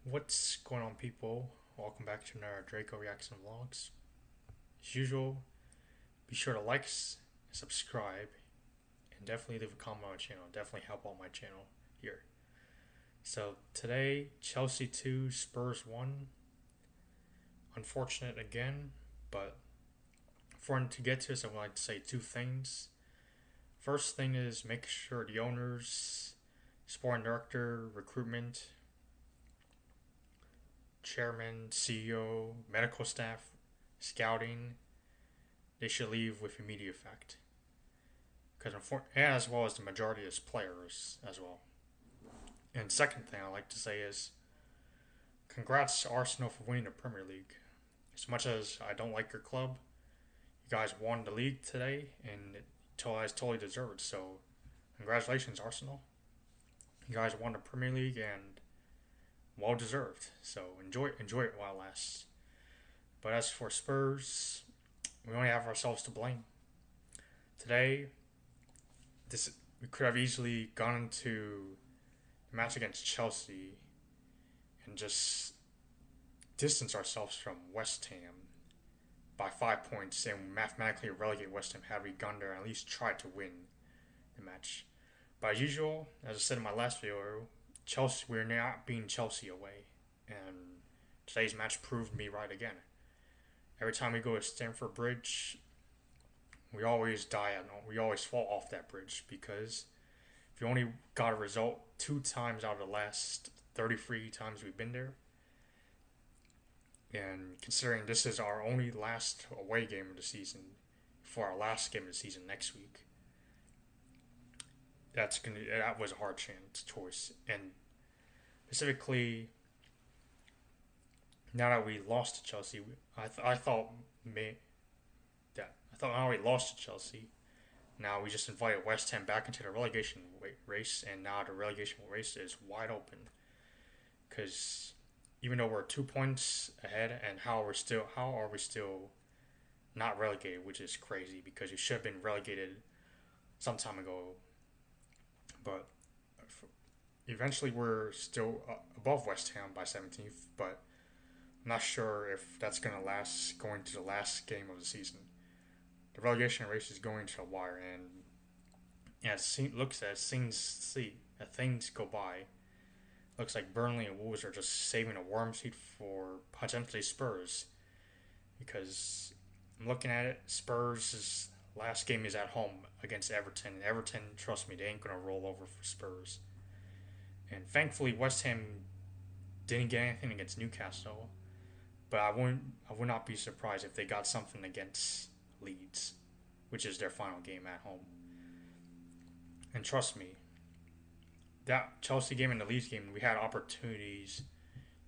What's going on, people? Welcome back to another Draco Reaction Vlogs. As usual, be sure to like, subscribe, and definitely leave a comment on my channel. Definitely help out my channel here. So today, Chelsea 2, Spurs 1. Unfortunate again, but for to get to this, I would like to say two things. First thing is make sure the owners, sporting director, recruitment, chairman, CEO, medical staff, scouting, they should leave with immediate effect. As well as the majority of his players as well. And second thing I like to say is, congrats to Arsenal for winning the Premier League. As much as I don't like your club, you guys won the league today, and it totally deserved. So, congratulations, Arsenal. You guys won the Premier League and well deserved. So enjoy it while it lasts. But as for Spurs, we only have ourselves to blame. Today, this we could have easily gone into the match against Chelsea and just distance ourselves from West Ham by 5 points and mathematically relegate West Ham had we gone there and at least tried to win the match. But as usual, as I said in my last video, Chelsea we're not being Chelsea away, and today's match proved me right again. Every time we go to Stamford Bridge, we always we always fall off that bridge because if you only got a result 2 times out of the last 33 times we've been there, and considering this is our only last away game of the season for our last game of the season next week, that was a hard choice. And specifically, now that we lost to Chelsea, I thought now we lost to Chelsea. Now we just invited West Ham back into the relegation race, and now the relegation race is wide open. Because even though we're 2 points ahead, and how are we still not relegated, which is crazy because you should have been relegated some time ago. But eventually we're still above West Ham by 17th, but I'm not sure if that's going to last going to the last game of the season. The relegation race is going to the wire, and as things go by, looks like Burnley and Wolves are just saving a worm seat for potentially Spurs. Because I'm looking at it, Spurs' last game is at home against Everton. And Everton, trust me, they ain't gonna roll over for Spurs. And thankfully, West Ham didn't get anything against Newcastle, but I would not be surprised if they got something against Leeds, which is their final game at home. And trust me, that Chelsea game and the Leeds game, we had opportunities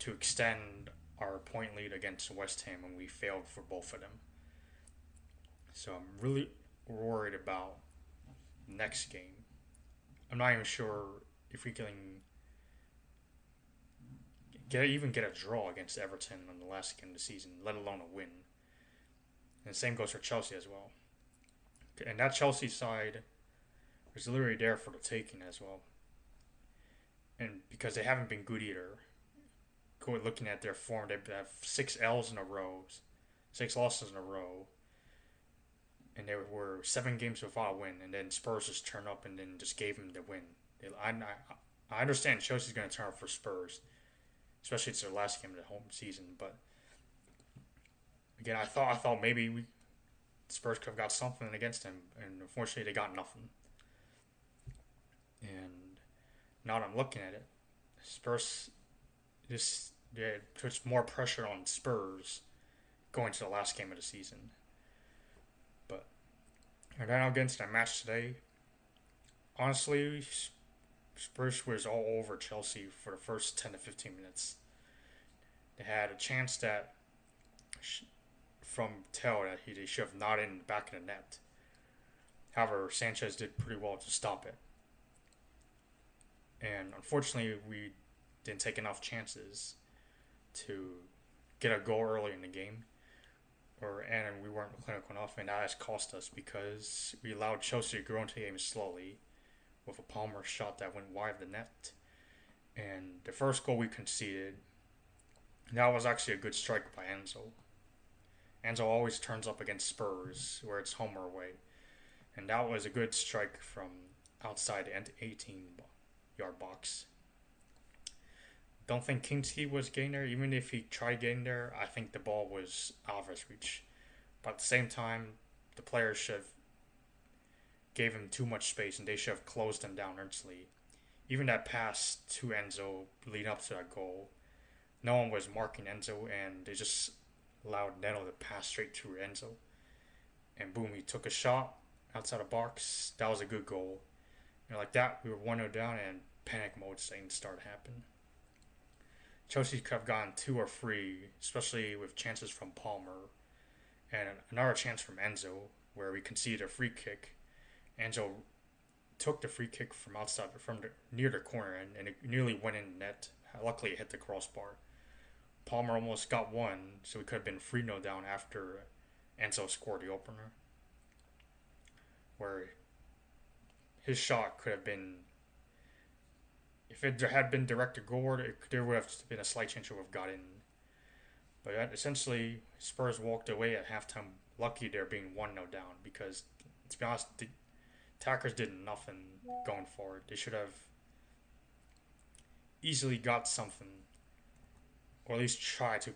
to extend our point lead against West Ham, and we failed for both of them. So I'm really worried about next game. I'm not even sure if we can get a draw against Everton on the last game of the season, let alone a win. And the same goes for Chelsea as well. And that Chelsea side is literally there for the taking as well. And because they haven't been good either, looking at their form, they have 6 L's in a row, 6 losses in a row, and they were 7 games without a win. And then Spurs just turned up and then just gave them the win. I understand Chelsea's going to turn up for Spurs, especially it's their last game of the home season. But again, I thought maybe Spurs could have got something against them, and unfortunately they got nothing. And now that I'm looking at it, Spurs puts more pressure on Spurs going to the last game of the season. But and then against that match today, honestly, Spurs was all over Chelsea for the first 10 to 15 minutes. They had a chance that from Tell that they should have nodded in the back of the net. However, Sanchez did pretty well to stop it. And unfortunately, we didn't take enough chances to get a goal early in the game, and we weren't clinical enough, and that has cost us because we allowed Chelsea to grow into the game slowly with a Palmer shot that went wide of the net. And the first goal we conceded, That was actually a good strike by Enzo. Enzo always turns up against Spurs, where it's home or away. And that was a good strike from outside the 18-yard box. Don't think Kinski was getting there. Even if he tried getting there, I think the ball was out of his reach. But at the same time, the players should have gave him too much space and they should have closed him down instantly. Even that pass to Enzo leading up to that goal, no one was marking Enzo and they just allowed Neto to pass straight through Enzo. And boom, he took a shot outside the box. That was a good goal. Like that, we were 1-0 down and panic mode starting to start to happen. Chelsea could have gotten 2 or 3, especially with chances from Palmer. And another chance from Enzo, where we conceded a free kick. Enzo took the free kick from outside, near the corner, and it nearly went in net. Luckily, it hit the crossbar. Palmer almost got one, so we could have been 3-0 down after Enzo scored the opener. Where his shot could have been, if it had been directed goalward, there would have been a slight chance it would have got in. But essentially, Spurs walked away at halftime lucky they're being 1-0 down because, to be honest, the attackers did nothing going forward. They should have easily got something, or at least try to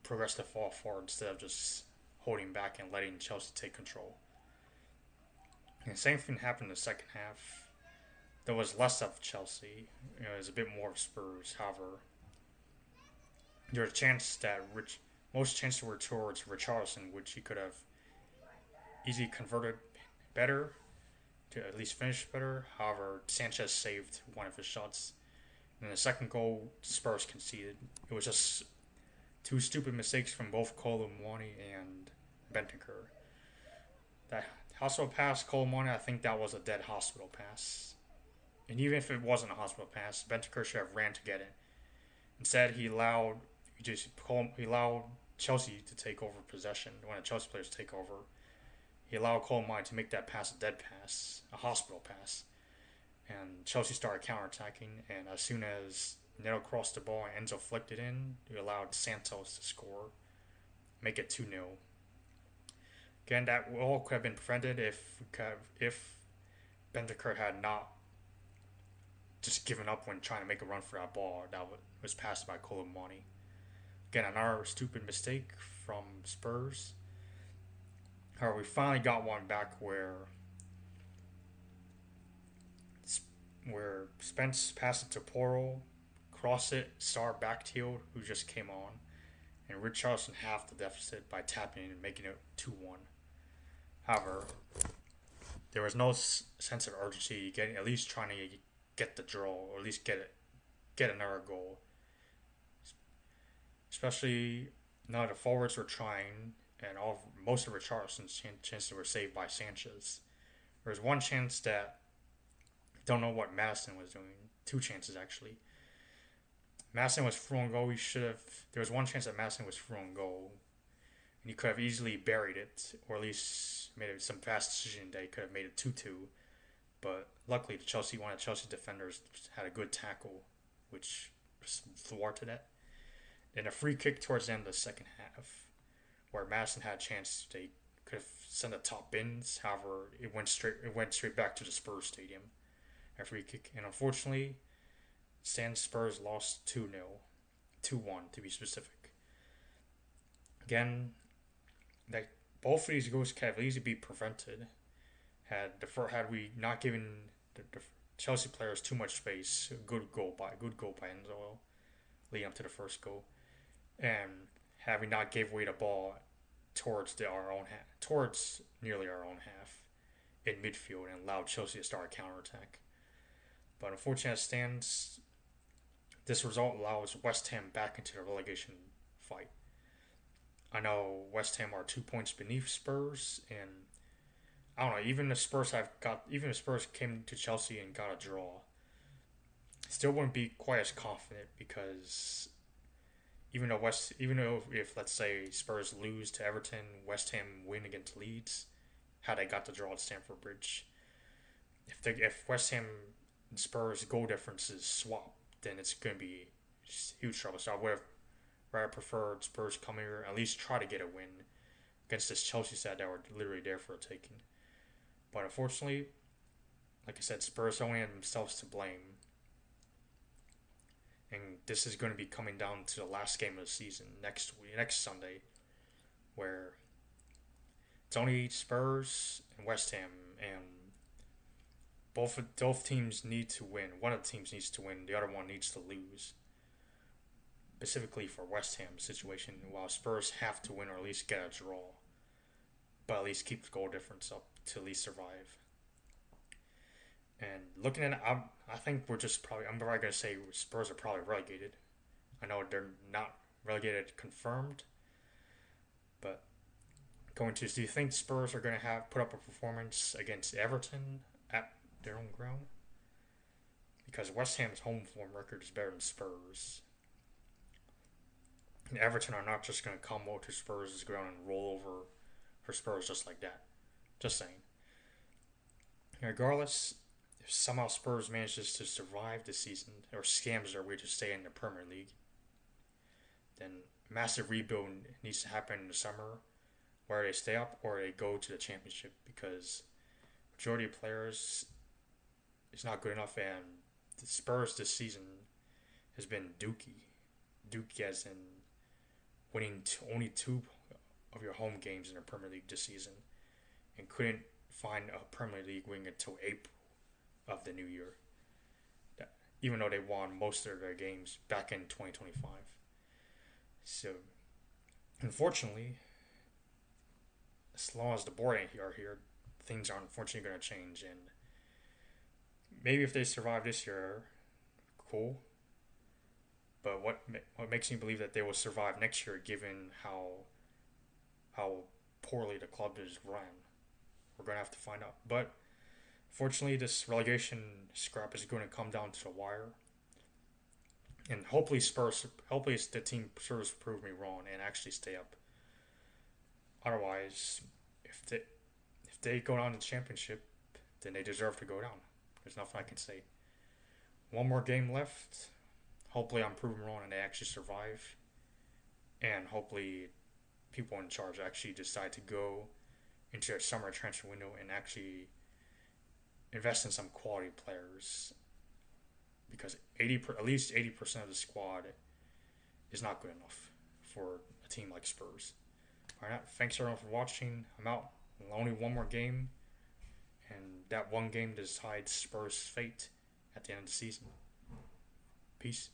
progress the ball forward instead of just holding back and letting Chelsea take control. And the same thing happened in the second half. There was less of Chelsea. It was a bit more of Spurs. However, there was a chance that most chances were towards Richarlison, which he could have easily converted better to at least finish better. However, Sanchez saved one of his shots. And the second goal, Spurs conceded. It was just 2 stupid mistakes from both Colomwani and Bentancur. That hospital pass, Colomwani, I think that was a dead hospital pass. And even if it wasn't a hospital pass, Bentancur should have ran to get it. Instead, he allowed Chelsea to take over possession. When the Chelsea players take over, he allowed Colomwani to make that pass a dead pass, a hospital pass. And Chelsea started counterattacking, and as soon as Neto crossed the ball and Enzo flicked it in, he allowed Santos to score, make it 2-0. Again, that all could have been prevented if Bentancur had not just given up when trying to make a run for that ball that was passed by Colomwani. Again, another stupid mistake from Spurs. However, we finally got one back where Spence passed it to Porro, crossed it, Star backtailed, who just came on, and Richarlison halved the deficit by tapping and making it 2-1. However, there was no sense of urgency getting, at least trying to get the draw, or at least get another goal. Especially now the forwards were trying, and most of Richarlison's chances were saved by Sanchez. There was one chance that don't know what Madison was doing. 2 chances actually. Madison was through on goal. There was one chance that Madison was through on goal, and he could have easily buried it, or at least made some fast decision that he could have made it 2-2. But luckily, one of the Chelsea defenders had a good tackle, which thwarted it. And a free kick towards the end of the second half, where Madison had a chance. They could have sent a top bins. However, it went straight back to the Spurs stadium. A free kick, and unfortunately, Spurs lost 2-0, 2-1 to be specific. Again, that both of these goals could have easily be prevented had we not given the Chelsea players too much space. Good goal by Enzo, leading up to the first goal, and had we not gave away the ball towards nearly our own half in midfield and allowed Chelsea to start a counterattack. But unfortunately, as it stands, this result allows West Ham back into the relegation fight. I know West Ham are 2 points beneath Spurs, and I don't know. Even if Spurs came to Chelsea and got a draw, still wouldn't be quite as confident because even though if let's say Spurs lose to Everton, West Ham win against Leeds, had they got the draw at Stamford Bridge, if West Ham Spurs goal differences swap, then it's going to be huge trouble. So I would have where I preferred Spurs come here at least try to get a win against this Chelsea side that were literally there for a taking. But unfortunately, like I said, Spurs only had themselves to blame. And this is going to be coming down to the last game of the season next Sunday, where it's only Spurs and West Ham, and both teams need to win. One of the teams needs to win. The other one needs to lose. Specifically for West Ham's situation, while Spurs have to win or at least get a draw, but at least keep the goal difference up to at least survive. And looking at it, I think I'm probably going to say Spurs are probably relegated. I know they're not relegated confirmed, but do you think Spurs are going to have put up a performance against Everton at their own ground? Because West Ham's home form record is better than Spurs. And Everton are not just going to come over to Spurs' ground and roll over for Spurs just like that. Just saying. Regardless, if somehow Spurs manages to survive this season, or scams their way to stay in the Premier League, then massive rebuild needs to happen in the summer, where they stay up or they go to the championship, because majority of players is not good enough, and the Spurs this season has been dookie. Dookie as in winning only 2 of your home games in the Premier League this season, and couldn't find a Premier League win until April of the new year, even though they won most of their games back in 2025. So, unfortunately, as long as the board ain't here, things are unfortunately going to change. And maybe if they survive this year, cool. But what makes me believe that they will survive next year, given how poorly the club is run? We're going to have to find out. But fortunately, this relegation scrap is going to come down to the wire, and hopefully the team Spurs prove me wrong and actually stay up. Otherwise, if they go down to the championship, then they deserve to go down. There's nothing I can say. One more game left. Hopefully, I'm proven wrong and they actually survive, and hopefully, people in charge actually decide to go into their summer transfer window and actually invest in some quality players, because at least 80% of the squad is not good enough for a team like Spurs. All right, thanks everyone for watching. I'm out. Only one more game, and that one game decides Spurs' fate at the end of the season. Peace.